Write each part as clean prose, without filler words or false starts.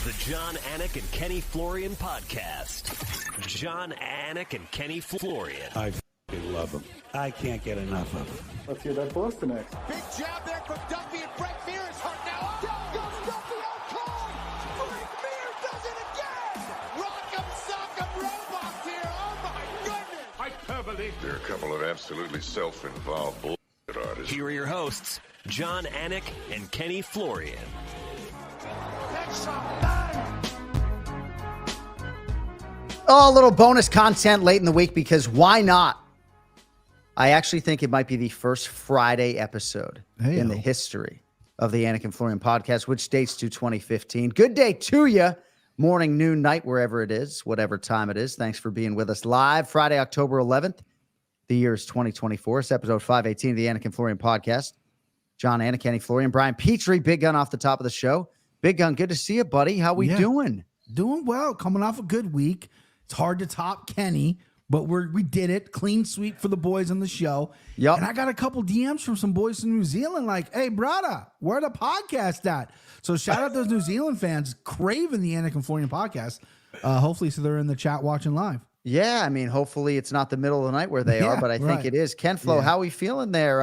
The John, Anik, and Kenny Florian podcast. John, Anik, and Kenny Florian. I f***ing love them. I can't get enough of them. Let's hear that Boston next. Big jab there from Duffy, and Frank Mir is hurt now. Down goes Duffy, out cold. Frank Mir does it again. Rock'em sock'em robots here. Oh my goodness. Hyperbole. There are a couple of absolutely self-involved bullshit artists. Here are your hosts, John, Anik, and Kenny Florian. Oh, a little bonus content late in the week because why not? I actually think it might be the first Friday episode in the history of the Anik and Florian podcast, which dates to 2015. Good day to you. Morning, noon, night, wherever it is, whatever time it is. Thanks for being with us live. Friday, October 11th. The year is 2024. It's episode 518 of the Anik and Florian podcast. John, Anik, Kenny, Florian, Brian Petrie, Big Gun off the top of the show. Big Gun, good to see you, buddy. How we doing? Doing well. Coming off a good week. It's hard to top Kenny, but we did it. Clean sweep for the boys on the show. Yep. And I got a couple DMs from some boys in New Zealand like, hey, brother, where the podcast at? So shout out those New Zealand fans craving the Anik and Florian podcast. Hopefully, so they're in the chat watching live. Yeah, I mean, hopefully it's not the middle of the night where they are, but I think it is. Ken Flo, how are we feeling there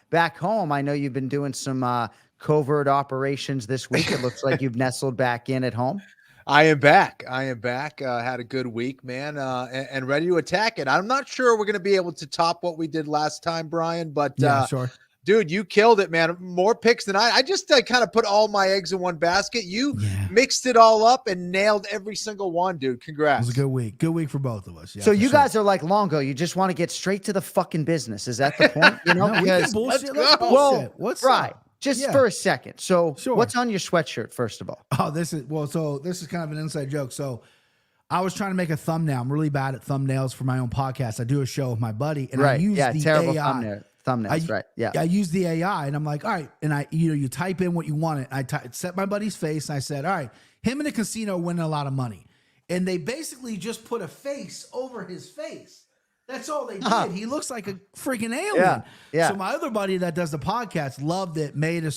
back home? I know you've been doing some covert operations this week. It looks like you've nestled back in at home. I am back. Had a good week, man, and ready to attack it. I'm not sure we're going to be able to top what we did last time, Brian, but sure. Dude, you killed it, man. More picks than I just kind of put all my eggs in one basket. You mixed it all up and nailed every single one, dude. Congrats. It was a good week. Good week for both of us. Yeah, so you guys are like Longo. You just want to get straight to the fucking business. Is that the point? You know, because let's bullshit. What's right. Just for a second. So Sure. What's on your sweatshirt, first of all? Oh, this is kind of an inside joke. So I was trying to make a thumbnail. I'm really bad at thumbnails for my own podcast. I do a show with my buddy, and I use the terrible AI. Thumbnails, right? Yeah. I use the AI, and I'm like, all right, and you type in what you want it. I set my buddy's face, and I said, all right, him in a casino winning a lot of money, and they basically just put a face over his face. That's all they did. He looks like a freaking alien. Yeah. So my other buddy that does the podcast loved it, made a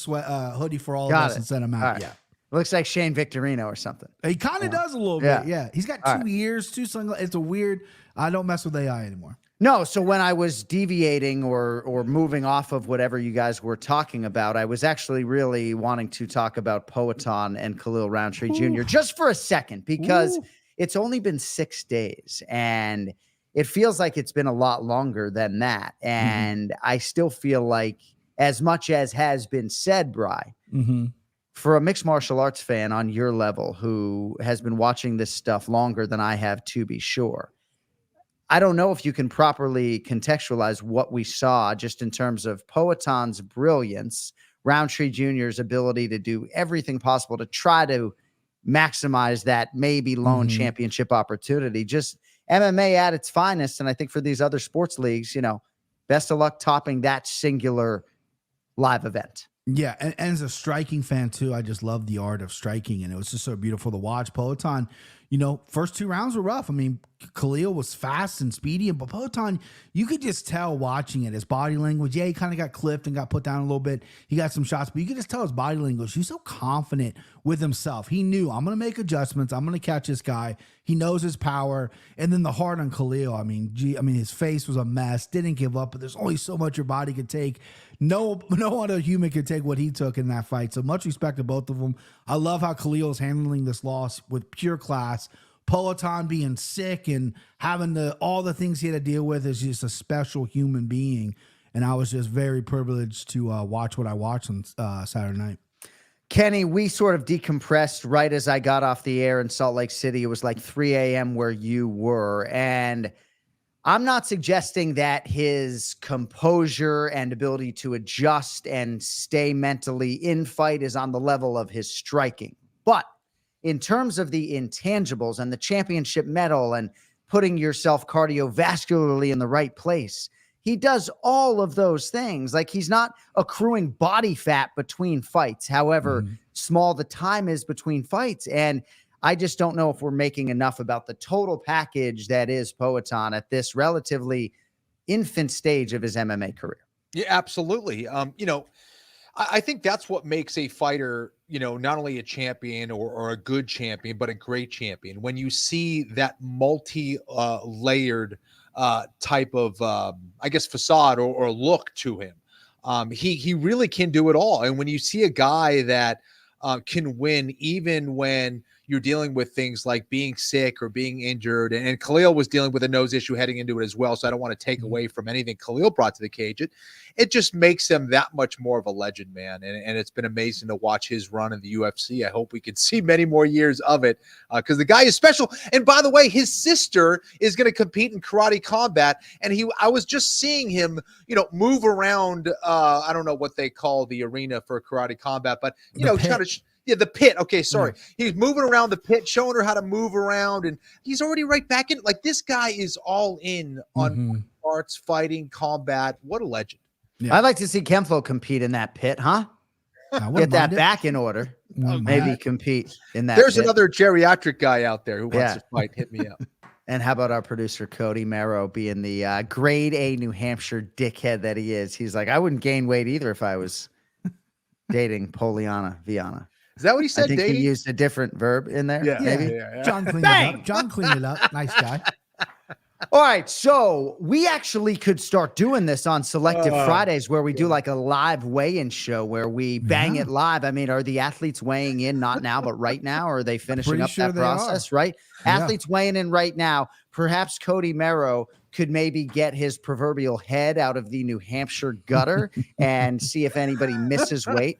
hoodie for all of us and sent him out. Right. Yeah. Looks like Shane Victorino or something. He kind of does a little bit. Yeah. He's got two ears, two sunglasses. It's a weird. I don't mess with AI anymore. No, so when I was deviating or moving off of whatever you guys were talking about, I was actually really wanting to talk about Poatan and Khalil Roundtree Jr. just for a second, because it's only been 6 days and it feels like it's been a lot longer than that. And I still feel like, as much as has been said, Bri, for a mixed martial arts fan on your level who has been watching this stuff longer than I have, to be sure, I don't know if you can properly contextualize what we saw just in terms of Poatan's brilliance, Roundtree Jr.'s ability to do everything possible to try to maximize that maybe lone championship opportunity. Just MMA at its finest. And I think for these other sports leagues, best of luck topping that singular live event. Yeah, and as a striking fan too, I just love the art of striking, and it was just so beautiful to watch. Poatan, first 2 rounds were rough. I mean, Khalil was fast and speedy, but Poatan, you could just tell watching it, his body language. Yeah, he kind of got clipped and got put down a little bit. He got some shots, but you could just tell his body language. He's so confident with himself. He knew, I'm going to make adjustments. I'm going to catch this guy. He knows his power. And then the heart on Khalil, his face was a mess. Didn't give up, but there's only so much your body could take. No other human could take what he took in that fight. So much respect to both of them. I love how Khalil is handling this loss with pure class. Poatan being sick and having all the things he had to deal with is just a special human being. And I was just very privileged to watch what I watched on Saturday night. Kenny, we sort of decompressed right as I got off the air in Salt Lake City. It was like 3 a.m. where you were. And I'm not suggesting that his composure and ability to adjust and stay mentally in fight is on the level of his striking. But in terms of the intangibles and the championship medal and putting yourself cardiovascularly in the right place, he does all of those things. Like, he's not accruing body fat between fights, however small the time is between fights. And I just don't know if we're making enough about the total package that is Poatan at this relatively infant stage of his MMA career. Yeah, absolutely. I think that's what makes a fighter, not only a champion or a good champion, but a great champion. When you see that multi-layered type of, I guess, facade or look to him, he really can do it all. And when you see a guy that can win even when you're dealing with things like being sick or being injured. And Khalil was dealing with a nose issue heading into it as well. So I don't want to take away from anything Khalil brought to the cage. It just makes him that much more of a legend, man. And it's been amazing to watch his run in the UFC. I hope we can see many more years of it because the guy is special. And by the way, his sister is going to compete in karate combat. And I was just seeing him, move around. I don't know what they call the arena for karate combat, but, trying to the pit. Okay, sorry. Yeah. He's moving around the pit, showing her how to move around, and he's already right back in. Like, this guy is all in on arts, fighting, combat. What a legend. Yeah. I'd like to see Kenflo compete in that pit, huh? Get that back in order. Maybe compete in that There's pit. another geriatric guy out there who wants to fight. Hit me up. And how about our producer, Cody Merrow, being the grade A New Hampshire dickhead that he is? He's like, I wouldn't gain weight either if I was dating Poliana Viana. Is that what he said? I think he used a different verb in there. Yeah, maybe. Yeah. John cleaned it up. John cleaned it up. Nice guy. All right, so we actually could start doing this on Selective Fridays where we do like a live weigh-in show where we bang it live. I mean, are the athletes weighing in not now, but right now? Or are they finishing up that process, right? Athletes weighing in right now. Perhaps Cody Merrow could maybe get his proverbial head out of the New Hampshire gutter and see if anybody misses weight.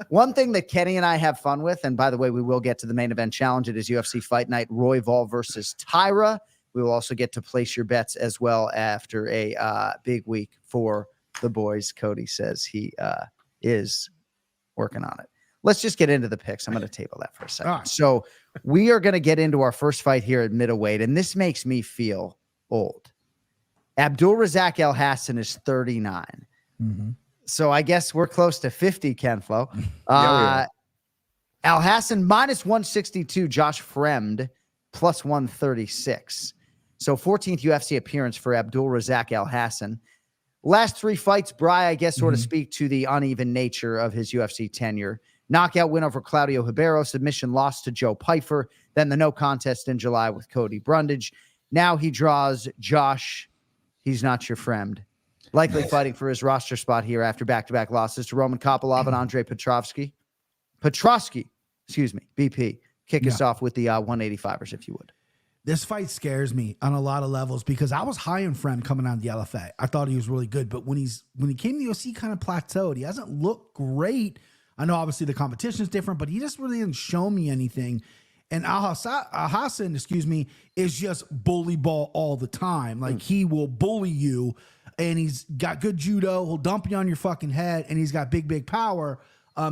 One thing that Kenny and I have fun with, and by the way, we will get to the main event challenge. It is UFC Fight Night, Royval versus Taira. We will also get to place your bets as well after a big week for the boys. Cody says he is working on it. Let's just get into the picks. I'm going to table that for a second. Right. So we are going to get into our first fight here at middleweight, and this makes me feel old. Abdulrazak El Hassan is 39. So I guess we're close to 50, Kenflo. Al Hassan minus 162, Josh Fremd plus 136. So 14th UFC appearance for Abdulrazak El Hassan. Last three fights, Bri, I guess, sort of speak to the uneven nature of his UFC tenure. Knockout win over Claudio Ribeiro, submission loss to Joe Pyfer, then the no contest in July with Cody Brundage. Now he draws Josh, he's not your friend. Likely fighting for his roster spot here after back-to-back losses to Roman Kopylov and Andre Petroski. BP. Kick us off with the 185ers, if you would. This fight scares me on a lot of levels because I was high in Frem coming out of the LFA. I thought he was really good, but when he came to the UFC, he kind of plateaued. He hasn't looked great. I know obviously the competition is different, but he just really didn't show me anything. And Al Hassan, is just bully ball all the time. Like he will bully you. And he's got good judo. He'll dump you on your fucking head, and he's got big power.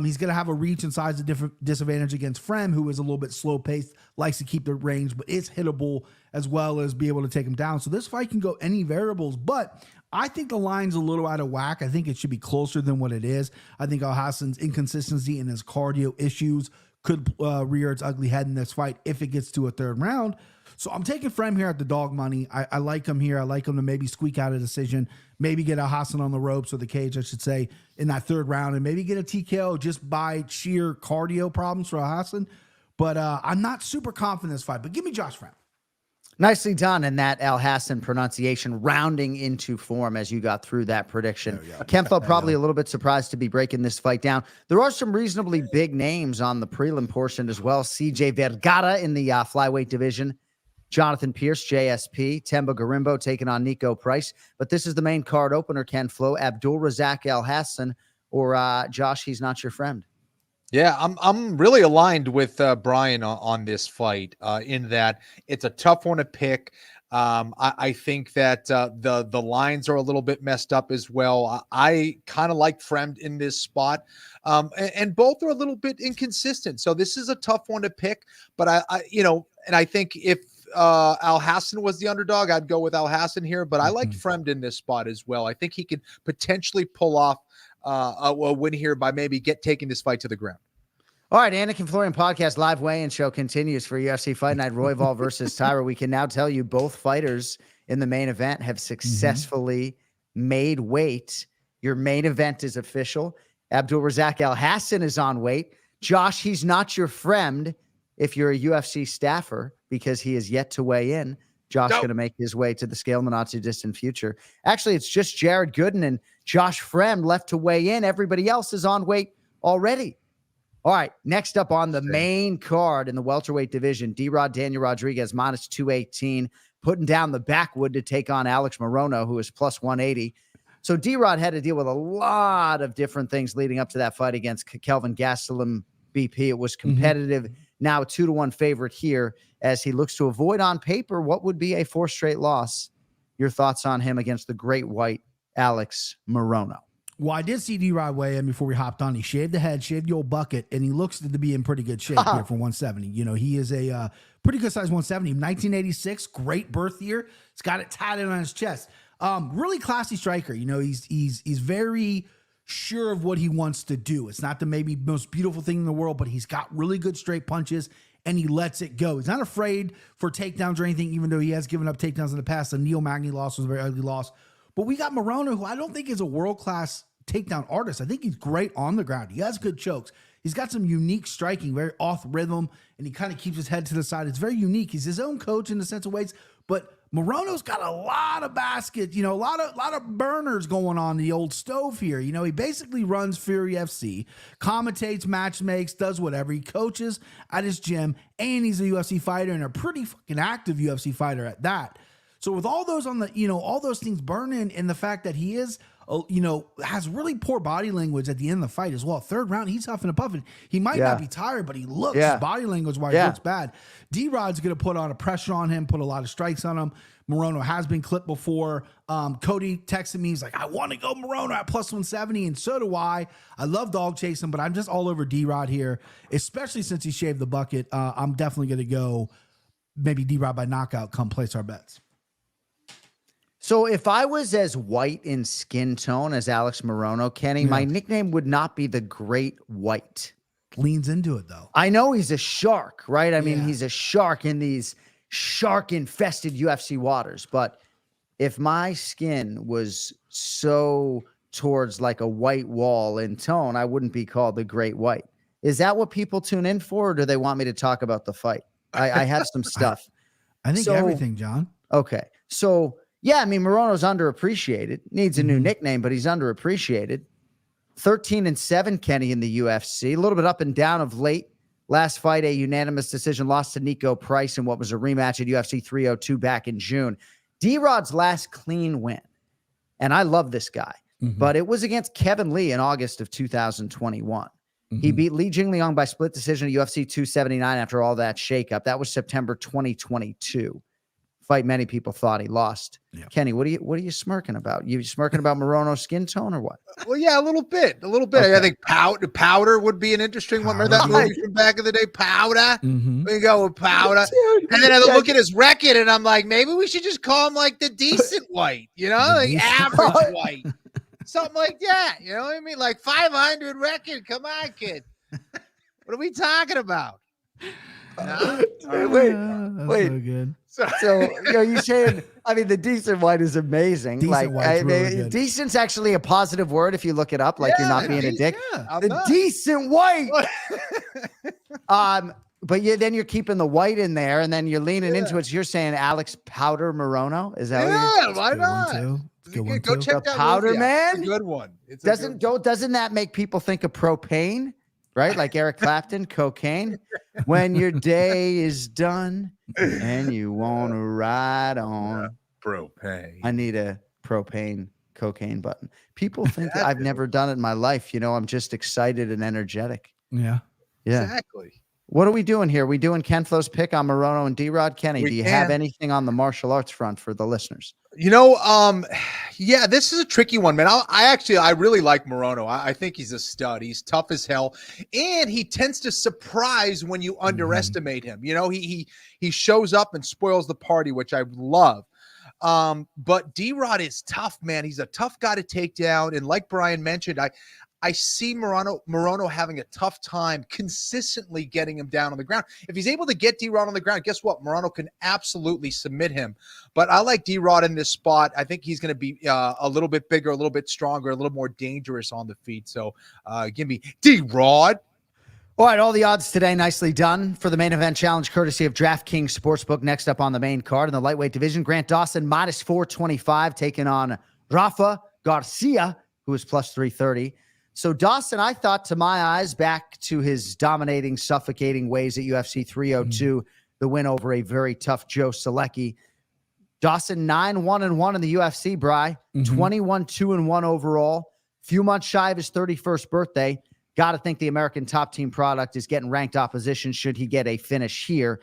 He's going to have a reach and size disadvantage against Frem, who is a little bit slow-paced, likes to keep the range, but is hittable as well as be able to take him down. So this fight can go any variables, but I think the line's a little out of whack. I think it should be closer than what it is. I think Al Hassan's inconsistency and his cardio issues could rear its ugly head in this fight if it gets to a third round. So I'm taking Frem here at the dog money. I like him here. I like him to maybe squeak out a decision, maybe get Al Hassan on the ropes or the cage, I should say, in that third round, and maybe get a TKO just by sheer cardio problems for Al Hassan. But I'm not super confident in this fight, but give me Josh Frem. Nicely done in that Al Hassan pronunciation, rounding into form as you got through that prediction. Kenflo probably a little bit surprised to be breaking this fight down. There are some reasonably big names on the prelim portion as well. CJ Vergara in the flyweight division. Jonathan Pierce, JSP, Temba Garimbo taking on Nico Price. But this is the main card opener, Kenflo. Abdulrazak El Hassan or Josh, he's not your friend. Yeah, I'm really aligned with Brian on this fight in that it's a tough one to pick. I think that the lines are a little bit messed up as well. I kind of like Fremd in this spot, and both are a little bit inconsistent. So this is a tough one to pick. But I think if Al Hassan was the underdog, I'd go with Al Hassan here. But I liked Fremd in this spot as well. I think he could potentially pull off a win here by maybe taking this fight to the ground. All right, Anik and Florian podcast live weigh-in show continues for UFC Fight Night, Royval versus Taira. We can now tell you both fighters in the main event have successfully made weight. Your main event is official. Abdul Razak Al Hassan is on weight. Josh, he's not your friend if you're a UFC staffer because he is yet to weigh in. Josh going to make his way to the scale in the not too distant future. Actually, it's just Jared Gooden and Josh Fremd left to weigh in. Everybody else is on weight already. All right, next up on the main card in the welterweight division, D-Rod Daniel Rodriguez minus 218, putting down the backwood to take on Alex Morono, who is plus 180. So D-Rod had to deal with a lot of different things leading up to that fight against Kelvin Gastelum BP. It was competitive. Now a 2-1 favorite here as he looks to avoid on paper what would be a 4 straight loss. Your thoughts on him against the great white Alex Morono? Well, I did see D-Rod weigh in before we hopped on. He shaved the head, shaved the old bucket, and he looks to be in pretty good shape here for 170. You know, he is a pretty good size 170. 1986, great birth year. He's got it tatted on his chest. Really classy striker. You know, he's very sure of what he wants to do. It's not the maybe most beautiful thing in the world, but he's got really good straight punches and he lets it go. He's not afraid for takedowns or anything, even though he has given up takedowns in the past. The Neil Magny loss was a very ugly loss. But we got Morono, who I don't think is a world-class takedown artist. I think he's great on the ground. He has good chokes. He's got some unique striking, very off rhythm, and he kind of keeps his head to the side. It's very unique. He's his own coach in the sense of weights, but Morono's got a lot of baskets, you know, a lot of burners going on in the old stove here. You know, he basically runs Fury FC, commentates, match makes, does whatever. He coaches at his gym, and he's a UFC fighter and a pretty fucking active UFC fighter at that. So with all those on the, you know, all those things burning and the fact that he is, you know, has really poor body language at the end of the fight as well. Third round, he's huffing and puffing. He might not be tired, but he looks, his body language wise looks bad. D-Rod's going to put on a pressure on him, put a lot of strikes on him. Morono has been clipped before. Cody texted me. He's like, I want to go Morono at plus 170, and so do I. I love dog chasing, but I'm just all over D-Rod here, especially since he shaved the bucket. I'm definitely going to go maybe D-Rod by knockout, come place our bets. So if I was as white in skin tone as Alex Morono, Kenny, my nickname would not be the Great White. Leans into it, though. I know he's a shark, right? I mean, he's a shark in these shark-infested UFC waters. But if my skin was so towards like a white wall in tone, I wouldn't be called the Great White. Is that what people tune in for, or do they want me to talk about the fight? I have some stuff. I think everything, John. Okay. So... yeah, I mean, Morono's underappreciated. Needs a new nickname, but he's underappreciated. 13-7, Kenny, in the UFC. A little bit up and down of late. Last fight, a unanimous decision loss to Nico Price in what was a rematch at UFC 302 back in June. D-Rod's last clean win, and I love this guy, but it was against Kevin Lee in August of 2021. He beat Li Jingliang by split decision at UFC 279 after all that shakeup. That was September 2022. Fight many people thought he lost. Yeah. Kenny, what are you smirking about? You smirking about Morono's skin tone or what? Well, yeah, a little bit. Okay. I think powder would be an interesting one. Remember that movie from back in the day, Powder? We go with Powder. And then I look at his record and I'm like, maybe we should just call him like the decent white, you know, like average white. Something like that. You know what I mean? Like 500 record. Come on, kid. What are we talking about? No? Wait. So good. So, you know, you're saying, I mean, the decent white is amazing. Decent like, really decent's actually a positive word if you look it up, like you're not being a dick. Yeah, the decent white. But then you're keeping the white in there, and then you're leaning into it. So you're saying Alex Powder Morono? Is that what you're why not? Go check that Powder movie man. It's a good one. Doesn't that make people think of propane? Right? Like Eric Clapton, cocaine. When your day is done and you want to ride on. Propane. I need a propane cocaine button. People think that I've never done it in my life. You know, I'm just excited and energetic. Yeah. Exactly. What are we doing here? We doing Ken Flo's pick on Morono and D-Rod? Kenny, do you have anything on the martial arts front for the listeners? You know, yeah, this is a tricky one, man. I really like Morono. I think he's a stud. He's tough as hell, and he tends to surprise when you underestimate him. You know, he shows up and spoils the party, which I love. But D-Rod is tough, man. He's a tough guy to take down, and like Brian mentioned, I see Morono having a tough time consistently getting him down on the ground. If he's able to get D-Rod on the ground, guess what? Morono can absolutely submit him. But I like D-Rod in this spot. I think he's going to be a little bit bigger, a little bit stronger, a little more dangerous on the feet. So give me D-Rod. All right, all the odds today, nicely done for the main event challenge, courtesy of DraftKings Sportsbook. Next up on the main card in the lightweight division, Grant Dawson minus 425, taking on Rafa Garcia, who is plus 330. So Dawson, I thought, to my eyes, back to his dominating, suffocating ways at UFC 302, the win over a very tough Joe Selecki. Dawson 9-1-1 in the UFC, Bri. 21-2-1 overall. Few months shy of his 31st birthday. Got to think the American top team product is getting ranked opposition should he get a finish here.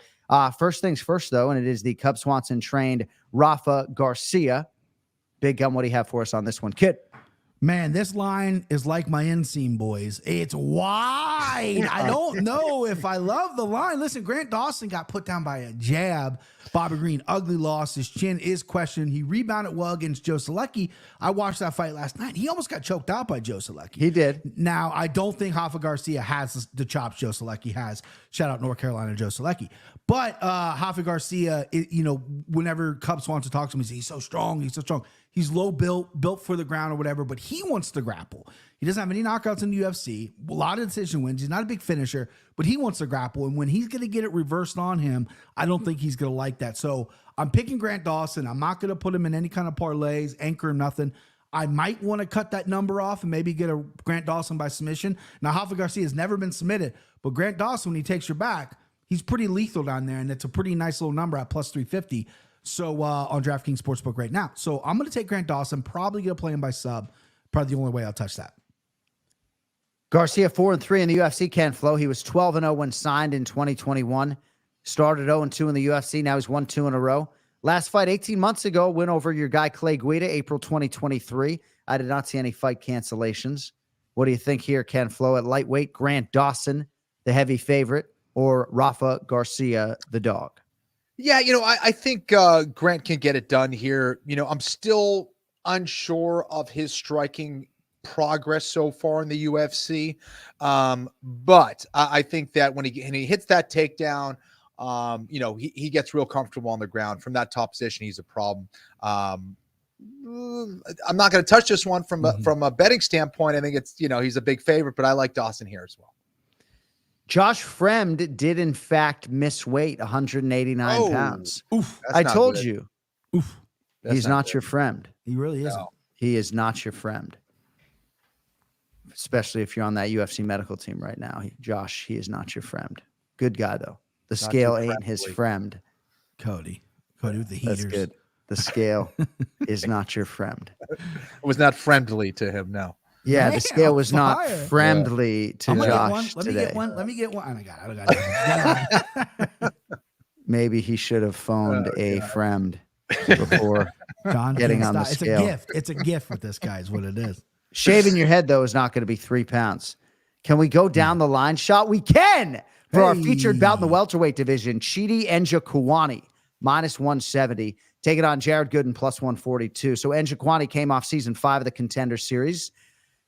First things first, though, and it is the Cub Swanson trained Rafa Garcia. Big Gun, what do you have for us on this one, kid? Man, this line is like my inseam, boys. It's wide. I don't know if I love the line. Listen, Grant Dawson got put down by a jab. Bobby Green, ugly loss. His chin is questioned. He rebounded well against Joe Selecki. I watched that fight last night. He almost got choked out by Joe Selecki. He did. Now, I don't think Rafa Garcia has the chops Joe Selecki has. Shout out North Carolina Joe Selecki. But Rafa Garcia, whenever Cub Swanson talks to him, he's so strong. He's so strong. He's low built for the ground or whatever, but he wants to grapple. He doesn't have any knockouts in the UFC, a lot of decision wins. He's not a big finisher, but he wants to grapple. And when he's going to get it reversed on him, I don't think he's going to like that. So I'm picking Grant Dawson. I'm not going to put him in any kind of parlays, anchor him, nothing. I might want to cut that number off and maybe get a Grant Dawson by submission. Now, Rafa Garcia has never been submitted, but Grant Dawson, when he takes your back, he's pretty lethal down there, and it's a pretty nice little number at plus 350. So on DraftKings Sportsbook right now. So I'm going to take Grant Dawson, probably going to play him by sub. Probably the only way I'll touch that. Garcia 4-3 in the UFC, Ken Flo. He was 12-0 when signed in 2021. Started 0-2 in the UFC. Now he's 1-2 in a row. Last fight 18 months ago, win over your guy Clay Guida, April 2023. I did not see any fight cancellations. What do you think here, Ken Flo? At lightweight, Grant Dawson, the heavy favorite, or Rafa Garcia, the dog? Yeah, I think Grant can get it done here. I'm still unsure of his striking progress so far in the UFC. But I think that when he hits that takedown, he gets real comfortable on the ground. From that top position, he's a problem. I'm not going to touch this one from a betting standpoint. I think it's, he's a big favorite, but I like Dawson here as well. Josh Fremd did, in fact, miss weight, 189 pounds. Oof. I told you. Oof. He's not your Fremd. He really isn't. No. He is not your Fremd. Especially if you're on that UFC medical team right now. Josh, he is not your Fremd. Good guy, though. The scale ain't his Fremd. Cody with the heaters. That's good. The scale is not your Fremd. It was not friendly to him, no. Yeah, Man, the scale was not fire. friendly to Josh Let today. me get one. Oh my God. I don't got it. Maybe he should have phoned a Fremd before John, getting on the scale. It's a gift. It's a gift with this guy is what it is. Shaving your head, though, is not going to be 3 pounds. Can we go down the line shot? We can for our featured bout in the welterweight division. Chidi Njokuani, minus 170. Take it on Jared Gooden, plus 142. So Njokuani came off season 5 of the Contender Series.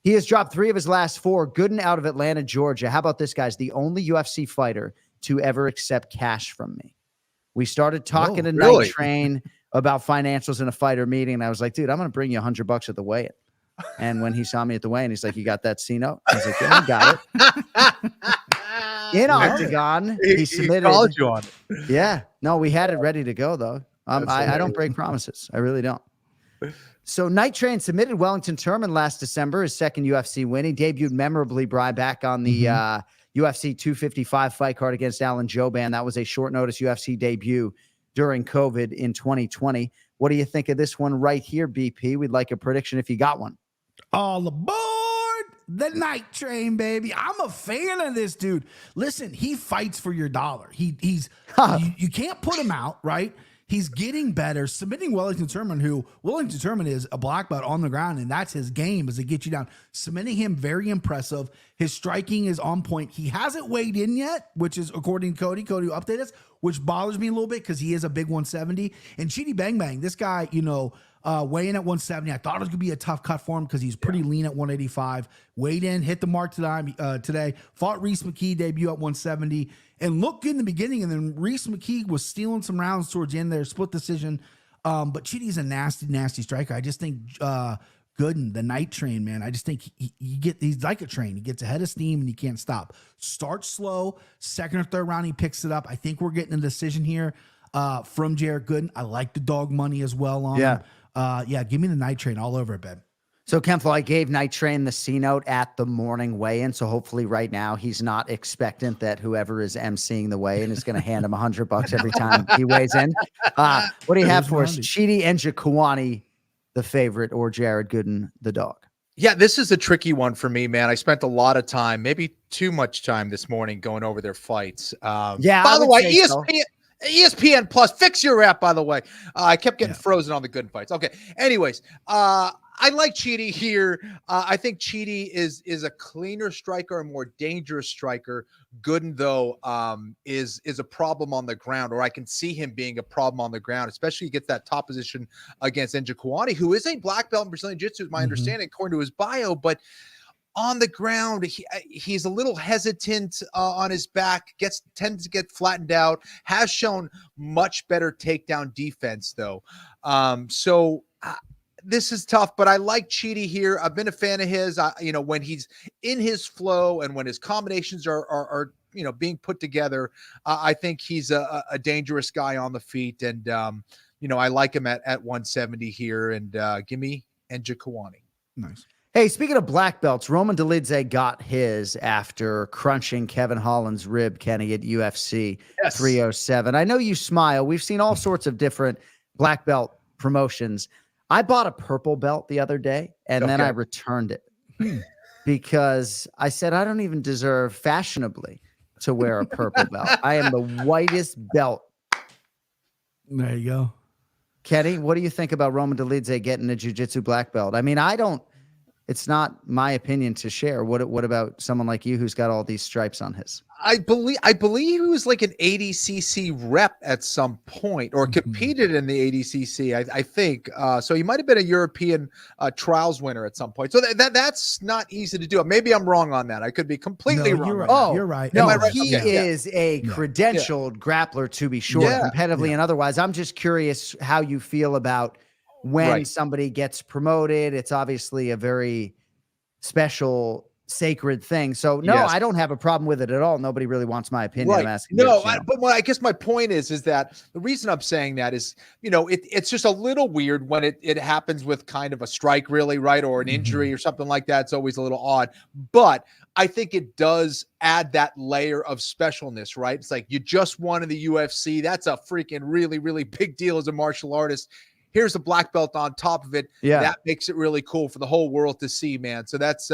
He has dropped 3 of his last 4. Gooden out of Atlanta, Georgia. How about this, guys? The only UFC fighter to ever accept cash from me. We started talking to Night Train about financials in a fighter meeting, and I was like, dude, I'm going to bring you $100 at the weigh-in. And when he saw me at the weigh-in, he's like, you got that C-note? I was like, yeah, I got it. In Octagon, he submitted. He called you on it. Yeah. No, we had it ready to go, though. I don't break promises. I really don't. So Night Train submitted Wellington Turman last December, his second UFC win. He debuted memorably, Bri, back on the UFC 255 fight card against Alan Jouban. That was a short notice UFC debut during COVID in 2020. What do you think of this one right here, BP? We'd like a prediction if you got one. All aboard the Night Train, baby. I'm a fan of this dude. Listen, he fights for your dollar. He's you can't put him out, right? He's getting better. Submitting Wellington Turman is a black belt on the ground, and that's his game, is to get you down. Submitting him, very impressive. His striking is on point. He hasn't weighed in yet, which is, according to Cody will update us, which bothers me a little bit because he is a big 170. And Chidi Bang Bang, this guy, Weighing at 170. I thought it was going to be a tough cut for him because he's pretty lean at 185. Weighed in, hit the mark today. Fought Reese McKee, debut at 170, and looked good in the beginning. And then Reese McKee was stealing some rounds towards the end there, split decision. But Chidi's a nasty, nasty striker. I just think Gooden, the night train, man. I just think he's like a train. He gets ahead of steam and he can't stop. Starts slow. Second or third round, he picks it up. I think we're getting a decision here from Jared Gooden. I like the dog money as well on him. Give me the night train all over it, babe. So, Kenflo, I gave Night Train the C note at the morning weigh-in. So hopefully right now he's not expectant that whoever is emceeing the weigh-in is going to hand him $100 every time he weighs in. What do you have for us? Chidi Njokuani, the favorite, or Jared Gooden, the dog? Yeah, this is a tricky one for me, man. I spent a lot of time, maybe too much time this morning going over their fights. By the way, ESPN Plus, fix your app, by the way. I kept getting frozen on the good fights. Okay. Anyways, I like Chidi here. I think Chidi is a cleaner striker, a more dangerous striker. Gooden, though, is a problem on the ground, or I can see him being a problem on the ground, especially he gets that top position against Njokuani, who is a black belt in Brazilian Jiu-Jitsu, is my understanding, according to his bio, but on the ground, he's a little hesitant on his back, tends to get flattened out, has shown much better takedown defense, though. This is tough, but I like Chidi here. I've been a fan of his, when he's in his flow and when his combinations are being put together. I think he's a dangerous guy on the feet. And, I like him at 170 here, and give me Njokuani. Nice. Hey, speaking of black belts, Roman Dolidze got his after crunching Kevin Holland's rib, Kenny, at UFC 307. I know you smile. We've seen all sorts of different black belt promotions. I bought a purple belt the other day, and then I returned it because I said I don't even deserve fashionably to wear a purple belt. I am the whitest belt. There you go. Kenny, what do you think about Roman Dolidze getting a jiu-jitsu black belt? I mean, it's not my opinion to share. What about someone like you who's got all these stripes on his? I believe he was like an ADCC rep at some point, or competed in the ADCC. I think so. He might have been a European trials winner at some point. So that's not easy to do. Maybe I'm wrong on that. I could be completely wrong. You're right. Oh, you're right. No, right? he is a credentialed grappler, to be sure, competitively and otherwise. I'm just curious how you feel about when somebody gets promoted. It's obviously a very special, sacred thing. So no, I don't have a problem with it at all. Nobody really wants my opinion. I'm asking. No, but I guess my point is that the reason I'm saying that is, it's just a little weird when it happens with kind of a strike, really, right? Or an injury or something like that. It's always a little odd, but I think it does add that layer of specialness, right? It's like you just won in the UFC. That's a freaking really, really big deal as a martial artist. Here's a black belt on top of it. Yeah. That makes it really cool for the whole world to see, man. So that's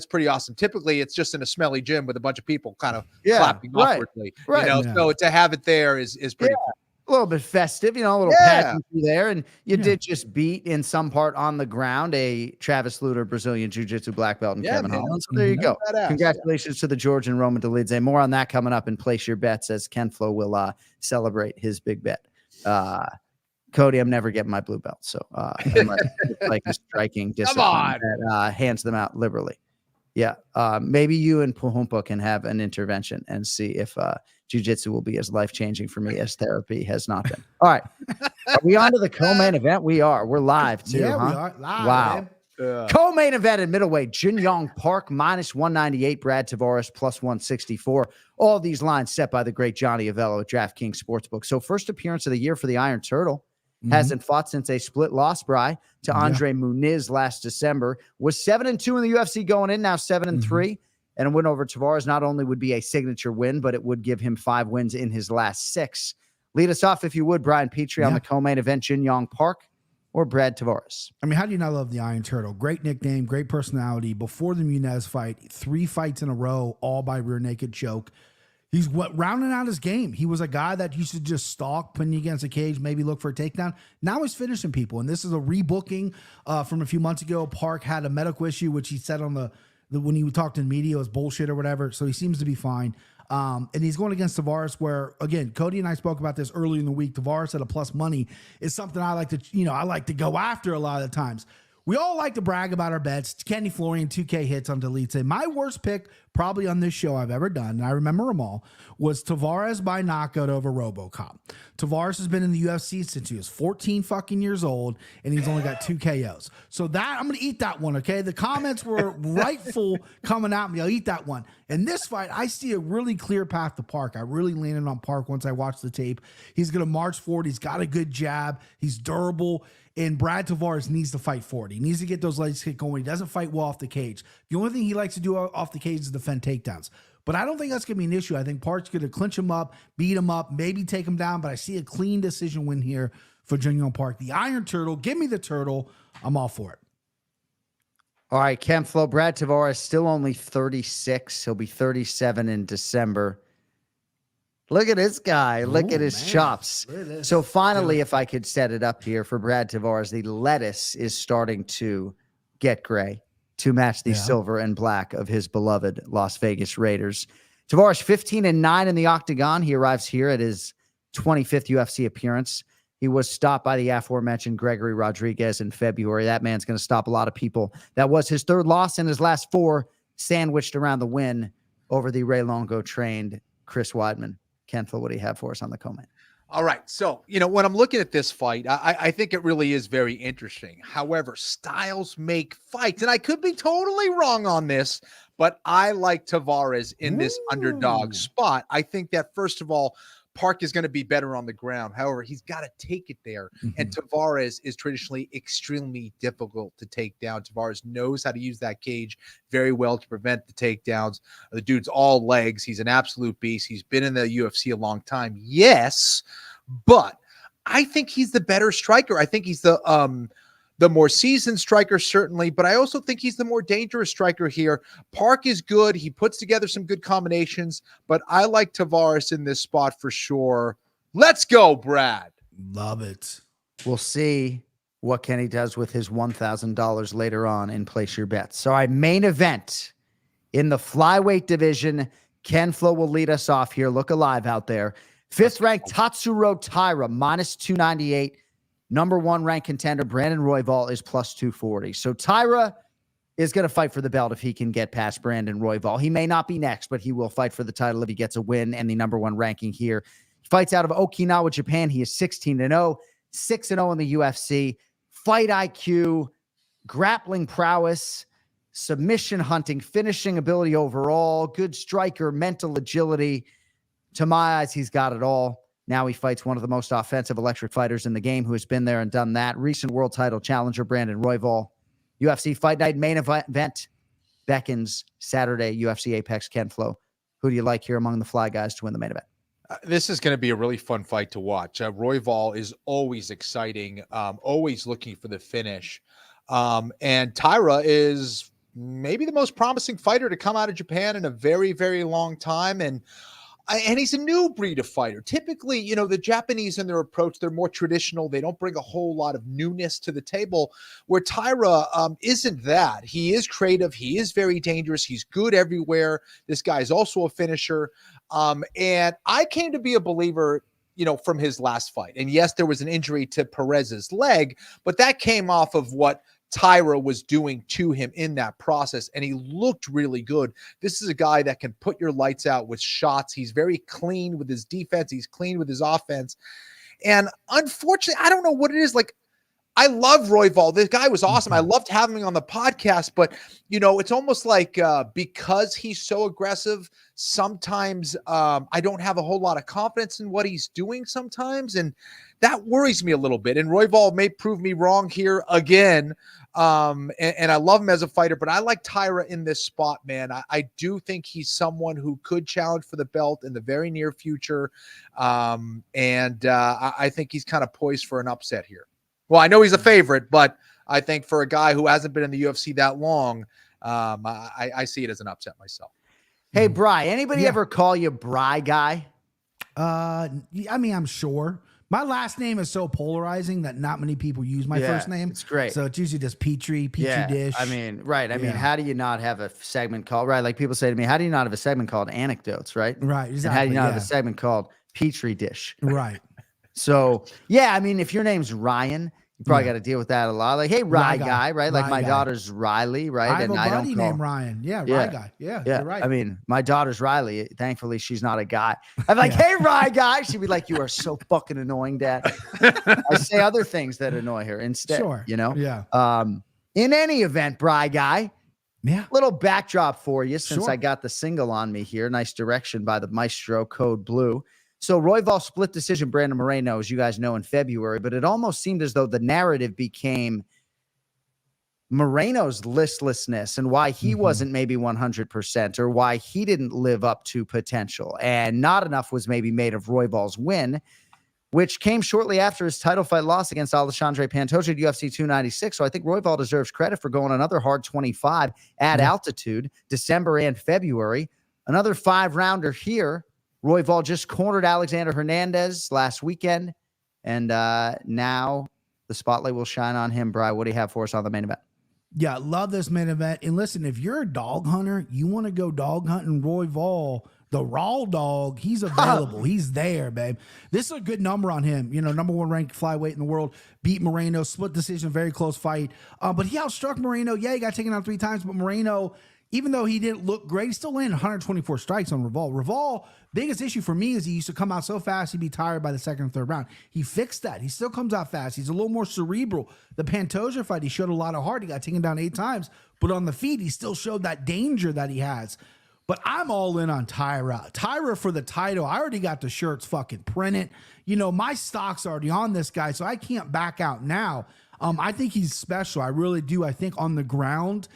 pretty awesome. Typically it's just in a smelly gym with a bunch of people kind of clapping awkwardly, So to have it there is pretty cool. A little bit festive, a little pageantry there. And you did just beat in some part on the ground a Travis Lutter Brazilian Jiu-Jitsu black belt and Kevin Holland. So there you go. Badass. Congratulations to the Georgian Roman Dolidze. More on that coming up, and place your bets as Ken Flo will celebrate his big bet. Cody, I'm never getting my blue belt. So unless it's like a striking discipline that hands them out liberally. Yeah. Maybe you and Puhumpa can have an intervention and see if jiu-jitsu will be as life-changing for me as therapy has not been. All right. Are we on to the co-main event? We are. We're live too. Yeah, we are live. Wow. Co-main event at middleweight, Jin Yong Park -198, Brad Tavares +164. All these lines set by the great Johnny Avello at DraftKings Sportsbook. So first appearance of the year for the Iron Turtle. Hasn't fought since a split loss, Bri, to Andre Muniz last December. Was 7-2 in the UFC going in, now 7-3. And a win over Tavares not only would be a signature win, but it would give him 5 wins in his last 6. Lead us off, if you would, Brian Petrie, on the co-main event, Jin Yong Park or Brad Tavares. I mean, how do you not love the Iron Turtle? Great nickname, great personality. Before the Muniz fight, 3 fights in a row, all by rear naked choke. He's rounding out his game. He was a guy that used to just stalk, putting you against a cage, maybe look for a takedown. Now he's finishing people. And this is a rebooking from a few months ago. Park had a medical issue, which he said on the when he talked to the media, it was bullshit or whatever. So he seems to be fine. And he's going against Tavares, where, again, Cody and I spoke about this earlier in the week. Tavares at a plus money is something I like to go after a lot of the times. We all like to brag about our bets. Kenny Florian, 2K hits on Delete. Say my worst pick probably on this show I've ever done, and I remember them all, was Tavares by knockout over RoboCop. Tavares has been in the UFC since he was 14 fucking years old, and he's only got 2 KOs. So that, I'm going to eat that one, okay? The comments were rightful coming at me. I'll eat that one. In this fight, I see a really clear path to Park. I really landed on Park once I watched the tape. He's going to march forward. He's got a good jab. He's durable. And Brad Tavares needs to fight forward. He needs to get those legs kicked going. He doesn't fight well off the cage. The only thing he likes to do off the cage is defend takedowns. But I don't think that's going to be an issue. I think Park's going to clinch him up, beat him up, maybe take him down. But I see a clean decision win here for Jung Park. The Iron Turtle, give me the turtle. I'm all for it. All right, Ken Flo, Brad Tavares, still only 36. He'll be 37 in December. Look at this guy. Look at his chops. So finally, if I could set it up here for Brad Tavares, the lettuce is starting to get gray to match the silver and black of his beloved Las Vegas Raiders. Tavares, 15-9 in the octagon. He arrives here at his 25th UFC appearance. He was stopped by the aforementioned Gregory Rodriguez in February. That man's going to stop a lot of people. That was his third loss in his last 4, sandwiched around the win over the Ray Longo-trained Chris Weidman. Ken, what do you have for us on the comment? All right. So, when I'm looking at this fight, I think it really is very interesting. However, styles make fights, and I could be totally wrong on this, but I like Tavares in this underdog spot. I think that, first of all, Park is going to be better on the ground. However, he's got to take it there. And Tavares is traditionally extremely difficult to take down. Tavares knows how to use that cage very well to prevent the takedowns. The dude's all legs. He's an absolute beast. He's been in the UFC a long time. Yes, but I think he's the better striker. I think he's the more seasoned striker, certainly, but I also think he's the more dangerous striker here. Park is good. He puts together some good combinations, but I like Tavares in this spot for sure. Let's go, Brad. Love it. We'll see what Kenny does with his $1,000 later on in Place Your Bets. So our main event in the flyweight division, Ken Flo will lead us off here. Look alive out there. 5th ranked Tatsuro Taira, minus 298. Number 1 ranked contender, Brandon Royval, is plus 240. So Taira is going to fight for the belt if he can get past Brandon Royval. He may not be next, but he will fight for the title if he gets a win and the number 1 ranking here. He fights out of Okinawa, Japan. He is 16-0, 6-0 in the UFC. Fight IQ, grappling prowess, submission hunting, finishing ability overall, good striker, mental agility. To my eyes, he's got it all. Now he fights one of the most offensive electric fighters in the game who has been there and done that. Recent world title challenger, Brandon Royval. UFC Fight Night main event beckons Saturday, UFC Apex. Ken Flo, who do you like here among the fly guys to win the main event? This is going to be a really fun fight to watch. Royval is always exciting, always looking for the finish. And Taira is maybe the most promising fighter to come out of Japan in a very, very long time. And he's a new breed of fighter. Typically, the Japanese in their approach, they're more traditional. They don't bring a whole lot of newness to the table, where Taira isn't that. He is creative. He is very dangerous. He's good everywhere. This guy is also a finisher. And I came to be a believer, from his last fight. And yes, there was an injury to Perez's leg, but that came off of what Taira was doing to him in that process, and he looked really good. This is a guy that can put your lights out with shots. He's very clean with his defense. He's clean with his offense. And unfortunately, I don't know what it is. Like, I love Royval. This guy was awesome. I loved having him on the podcast, but it's almost like because he's so aggressive, sometimes I don't have a whole lot of confidence in what he's doing sometimes, and that worries me a little bit. And Royval may prove me wrong here again. And I love him as a fighter, but I like Taira in this spot, man. I do think he's someone who could challenge for the belt in the very near future. And I think he's kind of poised for an upset here. Well, I know he's a favorite, but I think for a guy who hasn't been in the UFC that long, I see it as an upset myself. Hey, Bri, anybody ever call you Bri guy? I mean, I'm sure. My last name is so polarizing that not many people use my first name. It's great. So it's usually just Petrie Dish. I mean, right. I mean, how do you not have a segment called, right? Like people say to me, how do you not have a segment called Anecdotes, right? Right. Exactly. And how do you not have a segment called Petrie Dish? Right. So, yeah, I mean, if your name's Ryan, you probably got to deal with that a lot. Like, hey, Rye guy, right? Like my daughter's Riley, right? I have and a I buddy don't call named Ryan. Yeah, Rye guy. Yeah, you're right. I mean, my daughter's Riley. Thankfully, she's not a guy. I'm like, hey, Rye guy. She'd be like, you are so fucking annoying, Dad. I say other things that annoy her instead, you know? Yeah. In any event, Bry guy, little backdrop for you since I got the single on me here. Nice direction by the Maestro Code Blue. So Royval split decision Brandon Moreno, as you guys know, in February, but it almost seemed as though the narrative became Moreno's listlessness and why he wasn't maybe 100% or why he didn't live up to potential. And not enough was maybe made of Royval's win, which came shortly after his title fight loss against Alexandre Pantoja at UFC 296. So I think Royval deserves credit for going another hard 25 at altitude, December and February. Another 5-rounder here. Royval just cornered Alexander Hernandez last weekend, and now the spotlight will shine on him. Bri, what do you have for us on the main event? Yeah, love this main event. And listen, if you're a dog hunter, you want to go dog hunting Royval, the raw dog, he's available. He's there, babe. This is a good number on him. You know, number 1 ranked flyweight in the world, beat Moreno, split decision, very close fight. But he outstruck Moreno. Yeah, he got taken out 3 times, but Moreno, even though he didn't look great, he still landed 124 strikes on Royval. Royval, biggest issue for me is he used to come out so fast, he'd be tired by the 2nd and 3rd round. He fixed that. He still comes out fast. He's a little more cerebral. The Pantoja fight, he showed a lot of heart. He got taken down 8 times, but on the feet, he still showed that danger that he has. But I'm all in on Taira. Taira for the title. I already got the shirts fucking printed. You know, my stock's already on this guy, so I can't back out now. I think he's special. I really do. I think on the ground,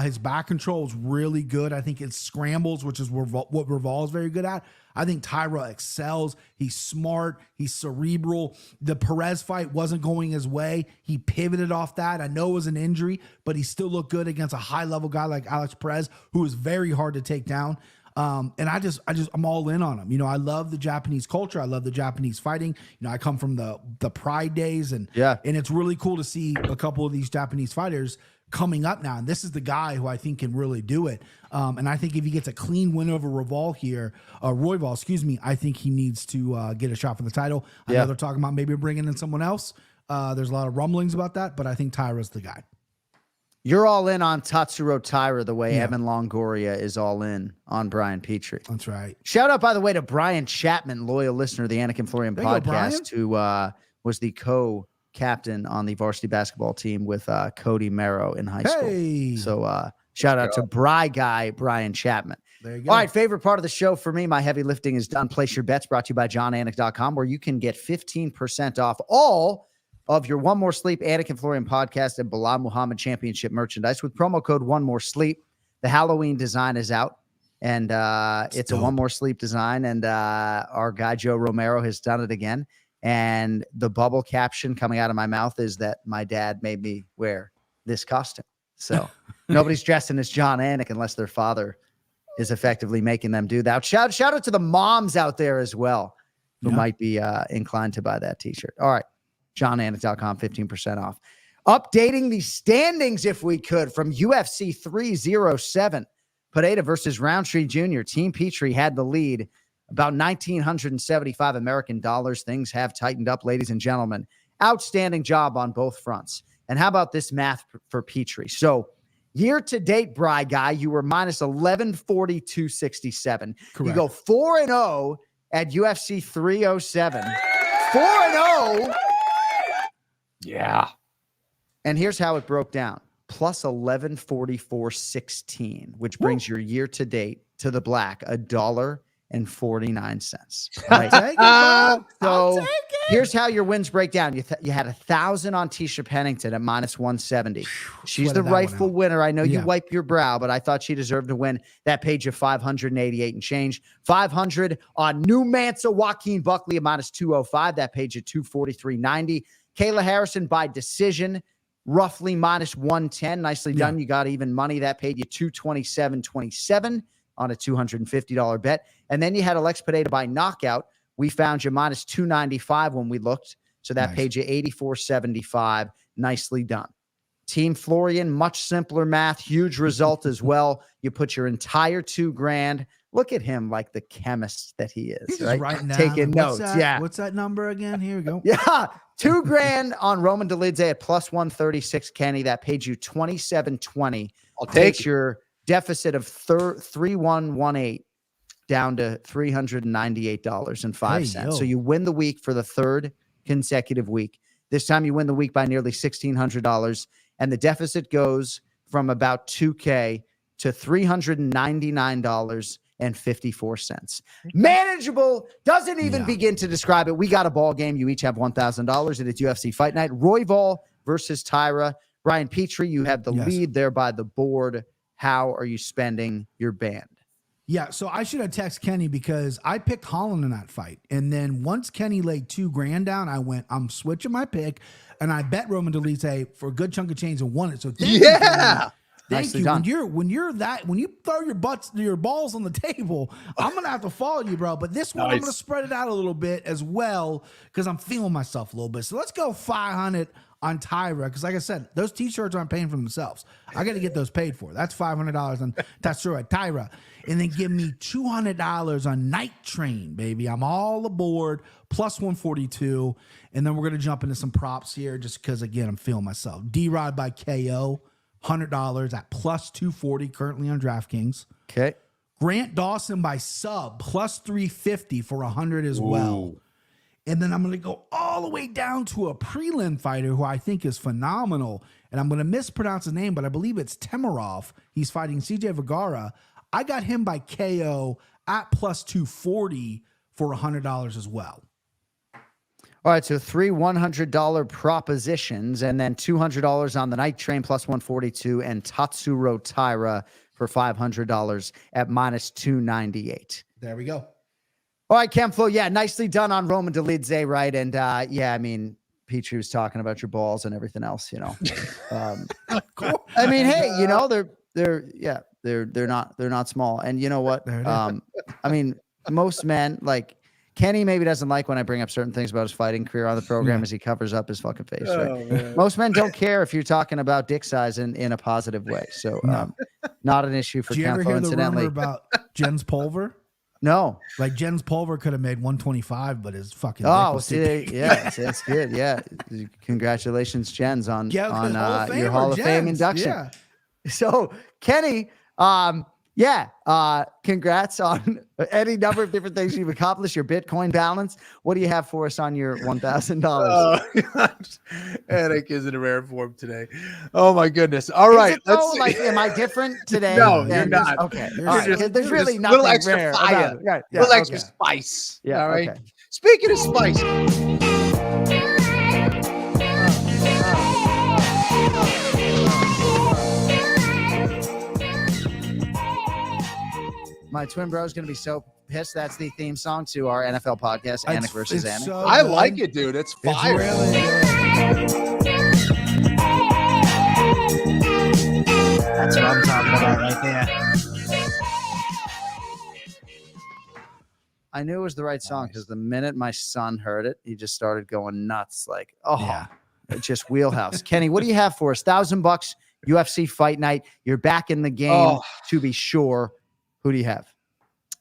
his back control is really good. I think it's scrambles, which is what Royval is very good at. I think Taira excels. He's smart. He's cerebral. The Perez fight wasn't going his way. He pivoted off that. I know it was an injury, but he still looked good against a high-level guy like Alex Perez, who is very hard to take down. And I'm all in on him. You know, I love the Japanese culture. I love the Japanese fighting. You know, I come from the Pride days, and it's really cool to see a couple of these Japanese fighters coming up now. And this is the guy who I think can really do it. And I think if he gets a clean win over Royval here, I think he needs to get a shot for the title. I know they're talking about maybe bringing in someone else. There's a lot of rumblings about that, but I think Taira's the guy. You're all in on Tatsuro Taira the way Evan Longoria is all in on Brian Petrie. That's right. Shout out, by the way, to Brian Chapman, loyal listener of the Anik and Florian podcast, who was the co-captain on the varsity basketball team with Cody Merrow in high school. So shout out to Brian Chapman. There you go. All right, favorite part of the show for me, my heavy lifting is done. Place your bets, brought to you by johnanik.com, where you can get 15% off all of your One More Sleep, Anik and Florian podcast, and Bilal Muhammad Championship merchandise with promo code One More Sleep. The Halloween design is out, and it's a One More Sleep design, and our guy Joe Romero has done it again. And the bubble caption coming out of my mouth is that my dad made me wear this costume. So nobody's dressing as John Anik unless their father is effectively making them do that. Shout out to the moms out there as well who might be inclined to buy that t-shirt. All right. johnanik.com, 15% off. Updating the standings, if we could, from UFC 307. Pineda versus Roundtree Jr. Team Petrie had the lead, about 1,975 American dollars. Things have tightened up, ladies and gentlemen. Outstanding job on both fronts. And how about this math for Petrie? So year-to-date, Bry guy, you were minus 1142.67. You go 4-0 at UFC 307. 4-0. Yeah. And here's how it broke down. Plus 1144.16, which brings your year to date to the black $1.49. Right? So here's how your wins break down. You had 1,000 on Tisha Pennington at minus 170. She's the rightful winner. I know you wipe your brow, but I thought she deserved to win. That paid you 588 and change. 500 on New Mansa Joaquin Buckley at minus 205. That paid you 243.90. Kayla Harrison by decision, roughly minus 110. Nicely done. You got even money. That paid you 227.27 on a $250 bet. And then you had Alex Pineda by knockout, We found you minus 295 when we looked. So that paid you 84.75. Nicely done. Team Florian, much simpler math, huge result as well. You put your entire $2,000. Look at him like the chemist that he is. He's right? just writing down. Taking notes. What's that number again? Here we go. Yeah. $2,000 on Roman Dolidze at plus 136, Kenny. That paid you 27.20. I'll take your deficit of 3,118 down to $398.05. So you win the week for the third consecutive week. This time you win the week by nearly $1,600, and the deficit goes from about $2,000 to $399.54. Manageable. Doesn't even begin to describe it. We got a ball game. You each have $1,000, and it's UFC Fight Night. Royval versus Taira. Brian Petrie, you have the lead there by the board. How are you spending your band? Yeah, so I should have texted Kenny because I picked Holland in that fight. And then once Kenny laid $2,000 down, I went, I'm switching my pick. And I bet Roman Dolidze for a good chunk of change and won it. So thank you, Kenny. Thank you. Done. When you throw your balls on the table, I'm gonna have to follow you, bro. But this one, I'm gonna spread it out a little bit as well because I'm feeling myself a little bit. So let's go 500 on Taira, because like I said, those t-shirts aren't paying for themselves. I got to get those paid for. That's $500 on Tatsuro Taira, and then give me $200 on Night Train, baby. I'm all aboard, plus 142, and then we're gonna jump into some props here, just because again I'm feeling myself. D-Rod by KO, $100 at plus 240 currently on DraftKings. Okay. Grant Dawson by sub plus 350 for 100 as well. And then I'm going to go all the way down to a prelim fighter who I think is phenomenal. And I'm going to mispronounce his name, but I believe it's Temirov. He's fighting CJ Vergara. I got him by KO at plus 240 for $100 as well. All right, so three $100 propositions, and then $200 on the Night Train plus 142, and Tatsuro Taira for $500 at minus 298. There we go. All right, Camflo, yeah, nicely done on Roman Dolidze, right? And yeah, I mean, Petrie was talking about your balls and everything else, you know. I mean, hey, you know, they're not small, and you know what? I mean, most men like. Kenny maybe doesn't like when I bring up certain things about his fighting career on the program as he covers up his fucking face. Right? Most men don't care if you're talking about dick size in a positive way. So not an issue for Camflo. Did you ever hear the rumor about Jens Pulver? No. Like Jens Pulver could have made 125, but his fucking it's good. Yeah. Congratulations, Jens, on your Hall of Fame induction. Yeah. So Kenny, congrats on any number of different things you've accomplished, your Bitcoin balance. What do you have for us on your $1,000? Anik is in a rare form today. Oh my goodness. All right. Let's see. Like, am I different today? No, you're not. Okay. There's really nothing little extra rare fire. about it. Little extra spice. Yeah. All right. Okay. Speaking of spice. My twin bro is going to be so pissed. That's the theme song to our NFL podcast, Anik versus Anik. So I like it, dude. It's fire. It's really good. That's what I'm talking about right there. I knew it was the right song because the minute my son heard it, he just started going nuts. Like, just wheelhouse. Kenny, what do you have for us? $1,000 UFC Fight Night. You're back in the game to be sure. Who do you have?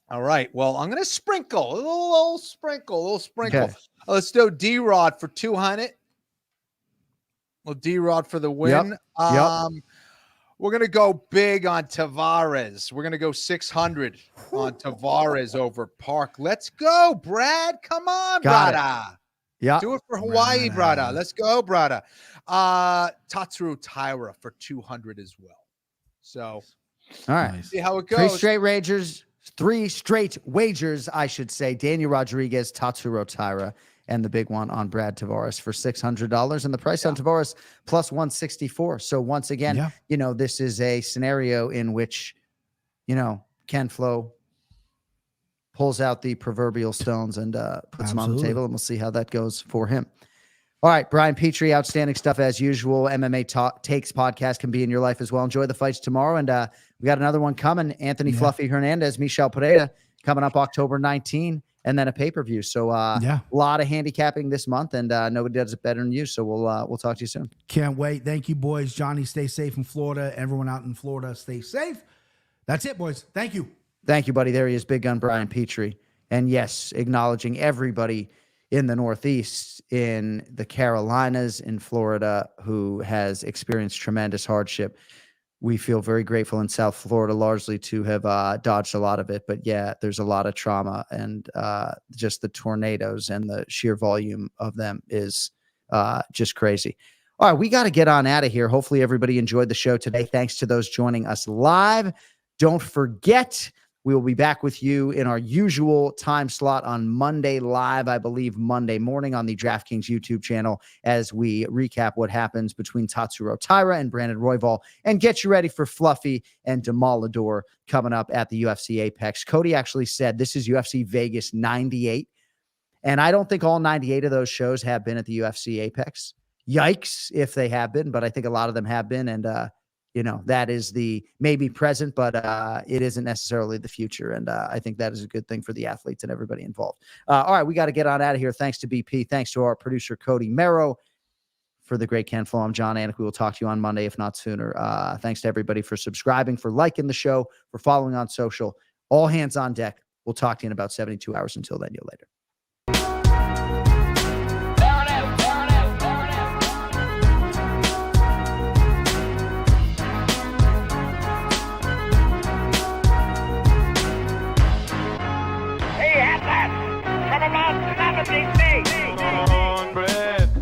All right. Well, I'm going to sprinkle a little sprinkle. Okay. Let's do D-Rod for 200. Well, D-Rod for the win. Yep. We're going to go big on Tavares. We're going to go 600 on Tavares over Park. Let's go, Brad. Come on, brada. Yeah. Do it for Hawaii, brada. Let's go, brada. Tatsuro Taira for 200 as well. So, all right. See how it goes. Three straight wagers, I should say. Daniel Rodriguez, Tatsuro Taira, and the big one on Brad Tavares for $600. And the price on Tavares plus 164. So once again, this is a scenario in which, Ken Flo pulls out the proverbial stones and puts them on the table, and we'll see how that goes for him. All right, Brian Petrie, outstanding stuff as usual. MMA Takes podcast can be in your life as well. Enjoy the fights tomorrow. And we got another one coming. Anthony Fluffy Hernandez, Michel Pereira, coming up October 19. and then a pay-per-view. So a lot of handicapping this month, and nobody does it better than you. So we'll talk to you soon. Can't wait. Thank you, boys. Johnny, stay safe in Florida. Everyone out in Florida, stay safe. That's it, boys. Thank you. Thank you, buddy. There he is, Big Gun Brian Petrie. And yes, acknowledging everybody in the Northeast, in the Carolinas, in Florida, who has experienced tremendous hardship. We feel very grateful in South Florida, largely to have dodged a lot of it. But yeah, there's a lot of trauma, and just the tornadoes and the sheer volume of them is just crazy. All right, we got to get on out of here. Hopefully everybody enjoyed the show today. Thanks to those joining us live. Don't forget, we will be back with you in our usual time slot on Monday live, I believe Monday morning on the DraftKings YouTube channel, as we recap what happens between Tatsuro Taira and Brandon Royval and get you ready for Fluffy and Demolador coming up at the UFC Apex. Cody actually said this is UFC Vegas 98, and I don't think all 98 of those shows have been at the UFC Apex. Yikes if they have been, but I think a lot of them have been, and that is the maybe present, but it isn't necessarily the future. And I think that is a good thing for the athletes and everybody involved. All right, we got to get on out of here. Thanks to BP. Thanks to our producer, Cody Merrow. For the great Ken Flo, I'm John Anik. We will talk to you on Monday, if not sooner. Thanks to everybody for subscribing, for liking the show, for following on social. All hands on deck. We'll talk to you in about 72 hours. Until then, you later. From about 70 feet.